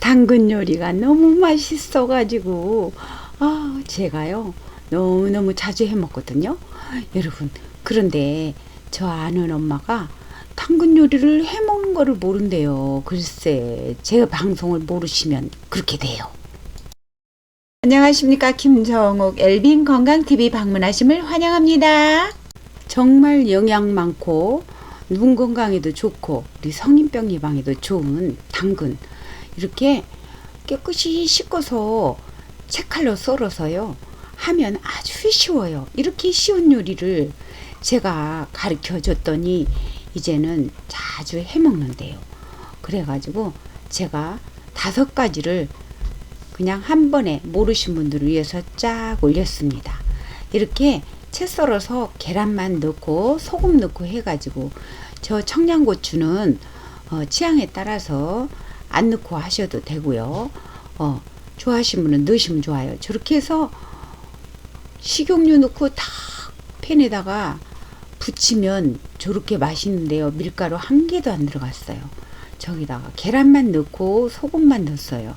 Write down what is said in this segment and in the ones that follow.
당근 요리가 너무 맛있어가지고 제가요 너무너무 자주 해 먹거든요. 여러분, 그런데 저 아는 엄마가 당근 요리를 해 먹는 거를 모른대요. 글쎄, 제 방송을 모르시면 그렇게 돼요. 안녕하십니까, 김정옥 엘빈 건강TV 방문하심을 환영합니다. 정말 영양 많고 눈 건강에도 좋고 우리 성인병 예방에도 좋은 당근, 이렇게 깨끗이 씻고서 채칼로 썰어서요 하면 아주 쉬워요. 이렇게 쉬운 요리를 제가 가르쳐 줬더니 이제는 자주 해 먹는데요. 그래가지고 제가 5가지를 그냥 한 번에 모르신 분들을 위해서 쫙 올렸습니다. 이렇게 채 썰어서 계란만 넣고 소금 넣고 해가지고, 저 청양고추는 취향에 따라서 안 넣고 하셔도 되고요. 좋아하시는 분은 넣으시면 좋아요. 저렇게 해서 식용유 넣고 탁 팬에다가 부치면 저렇게 맛있는데요. 밀가루 한 개도 안 들어갔어요. 저기다가 계란만 넣고 소금만 넣었어요.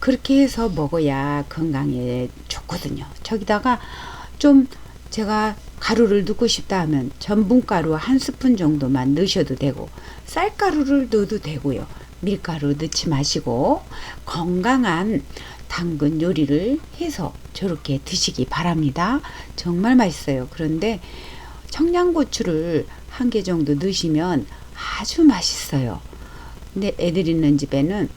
그렇게 해서 먹어야 건강에 좋거든요. 저기다가 좀 제가 가루를 넣고 싶다 하면 전분가루 1스푼 정도만 넣으셔도 되고, 쌀가루를 넣어도 되고요. 밀가루 넣지 마시고 건강한 당근 요리를 해서 저렇게 드시기 바랍니다. 정말 맛있어요. 그런데 청양고추를 1개 정도 넣으시면 아주 맛있어요. 근데 애들 있는 집에는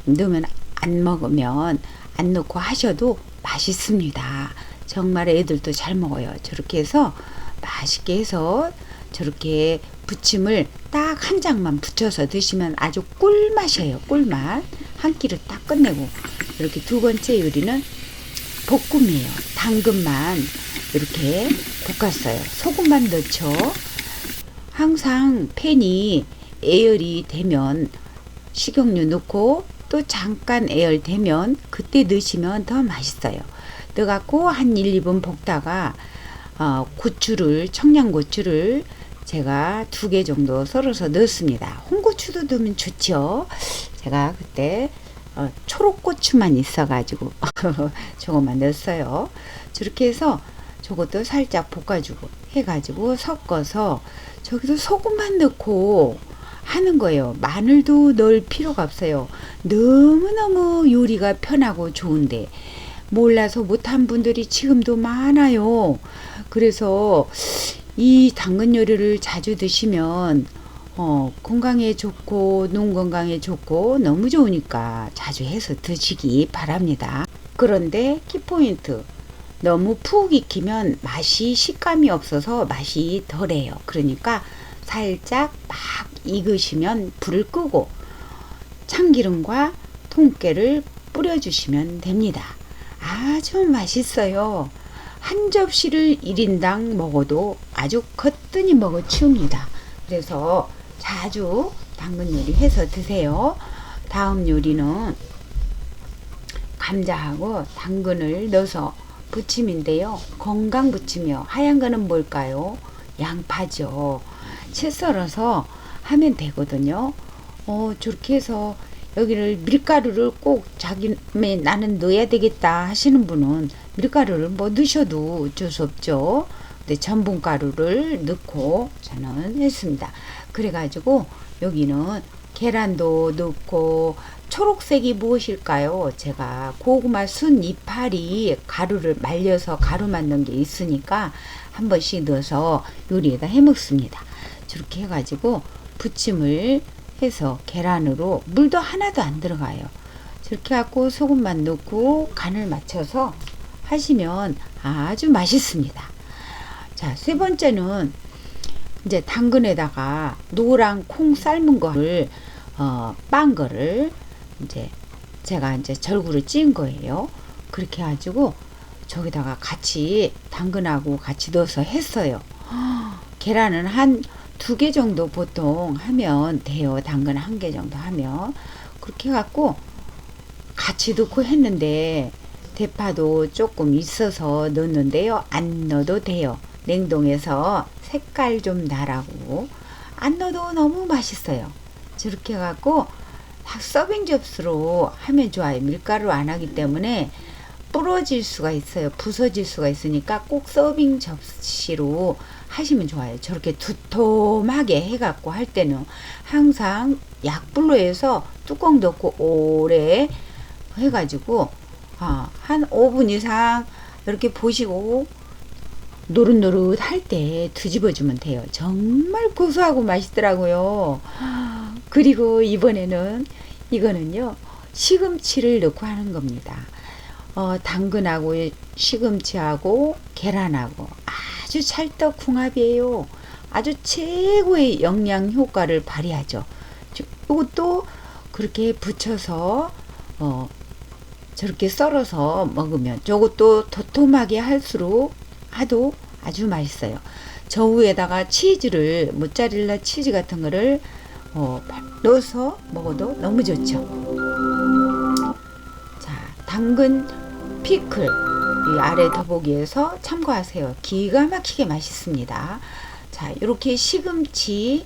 넣으면 안 먹으면 안 넣고 하셔도 맛있습니다. 정말 애들도 잘 먹어요. 저렇게 해서 맛있게 해서 저렇게 부침을 딱 1장만 붙여서 드시면 아주 꿀맛이에요. 꿀맛. 한 끼를 딱 끝내고. 이렇게 2번째 요리는 볶음이에요. 당근만 이렇게 볶았어요. 소금만 넣죠. 항상 팬이 애열이 되면 식용유 넣고 또 잠깐 애열되면 그때 넣으시면 더 맛있어요. 넣어갖고 한 1, 2분 볶다가 청양고추를 제가 2개 정도 썰어서 넣었습니다. 홍고추도 넣으면 좋죠. 제가 그때 초록고추만 있어가지고 저것만 넣었어요. 저렇게 해서 저것도 살짝 볶아주고 해가지고 섞어서 저기도 소금만 넣고 하는 거예요. 마늘도 넣을 필요가 없어요. 너무너무 요리가 편하고 좋은데 몰라서 못한 분들이 지금도 많아요. 그래서 이 당근 요리를 자주 드시면 건강에 좋고 눈 건강에 좋고 너무 좋으니까 자주 해서 드시기 바랍니다. 그런데 키포인트, 너무 푹 익히면 맛이 식감이 없어서 맛이 덜해요. 그러니까 살짝 막 익으시면 불을 끄고 참기름과 통깨를 뿌려주시면 됩니다. 아주 맛있어요. 한 접시를 1인당 먹어도 아주 거뜬히 먹어 치웁니다. 그래서 자주 당근 요리 해서 드세요. 다음 요리는 감자하고 당근을 넣어서 부침인데요. 건강 부침이요. 하얀 거는 뭘까요? 양파죠. 채 썰어서 하면 되거든요. 저렇게 해서 여기를 밀가루를 꼭 나는 넣어야 되겠다 하시는 분은 밀가루를 뭐 넣으셔도 어쩔 수 없죠. 근데 전분가루를 넣고 저는 했습니다. 그래가지고 여기는 계란도 넣고, 초록색이 무엇일까요? 제가 고구마 순 이파리 가루를 말려서 가루 만든 게 있으니까 한 번씩 넣어서 요리에다 해 먹습니다. 저렇게 해가지고 부침을 해서 계란으로, 물도 하나도 안 들어가요. 저렇게 갖고 소금만 넣고 간을 맞춰서 하시면 아주 맛있습니다. 자, 3번째는 이제 당근에다가 노랑 콩 삶은 거를 빤 거를 이제 제가 이제 절구를 찐 거예요. 그렇게 해가지고 저기다가 같이 당근하고 같이 넣어서 했어요. 계란은 한 2개 정도 보통 하면 돼요. 당근 1개 정도 하면. 그렇게 해갖고 같이 넣고 했는데 대파도 조금 있어서 넣었는데요. 안 넣어도 돼요. 냉동해서 색깔 좀 나라고. 안 넣어도 너무 맛있어요. 저렇게 해갖고 서빙 접시로 하면 좋아요. 밀가루 안 하기 때문에 부러질 수가 있어요. 부서질 수가 있으니까 꼭 서빙 접시로 하시면 좋아요. 저렇게 두툼하게 해갖고 할 때는 항상 약불로 해서 뚜껑 덮고 오래 해가지고 한 5분 이상 이렇게 보시고 노릇노릇 할 때 뒤집어주면 돼요. 정말 고소하고 맛있더라고요. 그리고 이번에는 이거는요, 시금치를 넣고 하는 겁니다. 당근하고 시금치하고 계란하고 아주 찰떡궁합이에요. 아주 최고의 영양 효과를 발휘하죠. 이것도 그렇게 부쳐서 저렇게 썰어서 먹으면, 저것도 도톰하게 할수록 하도 아주 맛있어요. 저 위에다가 치즈를, 모짜렐라 치즈 같은 거를 넣어서 먹어도 너무 좋죠. 자, 당근 피클 이 아래 더보기에서 참고하세요. 기가 막히게 맛있습니다. 자, 이렇게 시금치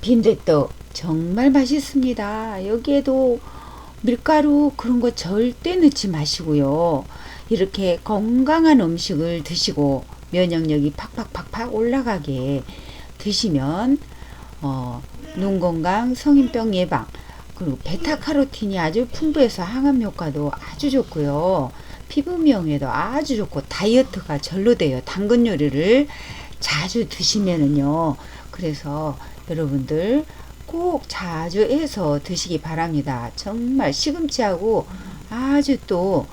빈대떡 정말 맛있습니다. 여기에도 밀가루 그런 거 절대 넣지 마시고요. 이렇게 건강한 음식을 드시고 면역력이 팍팍팍팍 올라가게 드시면 눈 건강, 성인병 예방, 그리고 베타카로틴이 아주 풍부해서 항암 효과도 아주 좋고요. 피부 미용에도 아주 좋고 다이어트가 절로 돼요. 당근 요리를 자주 드시면은요. 그래서 여러분들 꼭 자주 해서 드시기 바랍니다. 정말 시금치하고 아주 또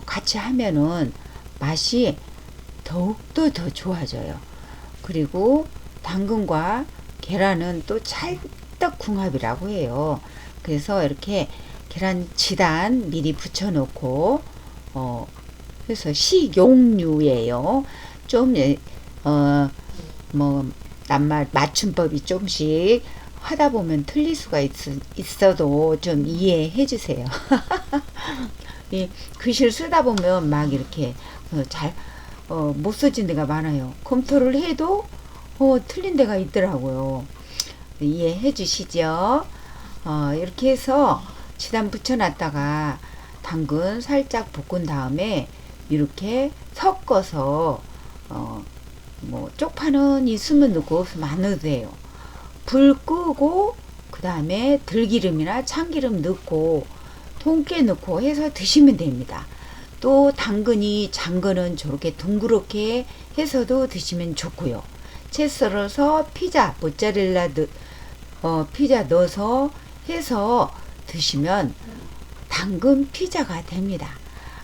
같이 하면은 맛이 더욱더 더 좋아져요. 그리고 당근과 계란은 또 찰떡궁합이라고 해요. 그래서 이렇게 계란 지단 미리 부쳐 놓고 그래서 식용유예요. 좀 뭐 낱말 맞춤법이 조금씩 하다 보면 틀릴 수가 있어도 좀 이해해 주세요. 이 글씨를 쓰다 보면 막 이렇게 잘 못 써진 데가 많아요. 검토를 해도 틀린 데가 있더라고요. 이해해 주시죠? 이렇게 해서 지단 붙여놨다가 당근 살짝 볶은 다음에 이렇게 섞어서 뭐 쪽파는 있으면 넣고 없으면 안 넣어도 돼요. 불 끄고 그 다음에 들기름이나 참기름 넣고 통깨 넣고 해서 드시면 됩니다. 또 당근이 장 거는 저렇게 둥그렇게 해서도 드시면 좋고요. 채 썰어서 피자 모짜렐라 피자 넣어서 해서 드시면 당근 피자가 됩니다.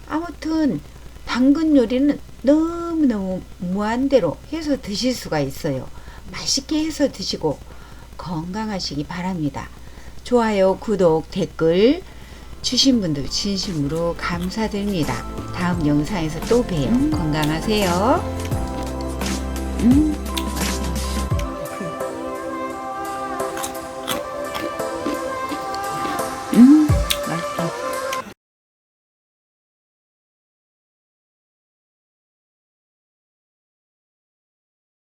아무튼 당근 요리는 너무너무 무한대로 해서 드실 수가 있어요. 맛있게 해서 드시고 건강하시기 바랍니다. 좋아요, 구독, 댓글 주신 분들 진심으로 감사드립니다. 다음 영상에서 또 봬요. 건강하세요.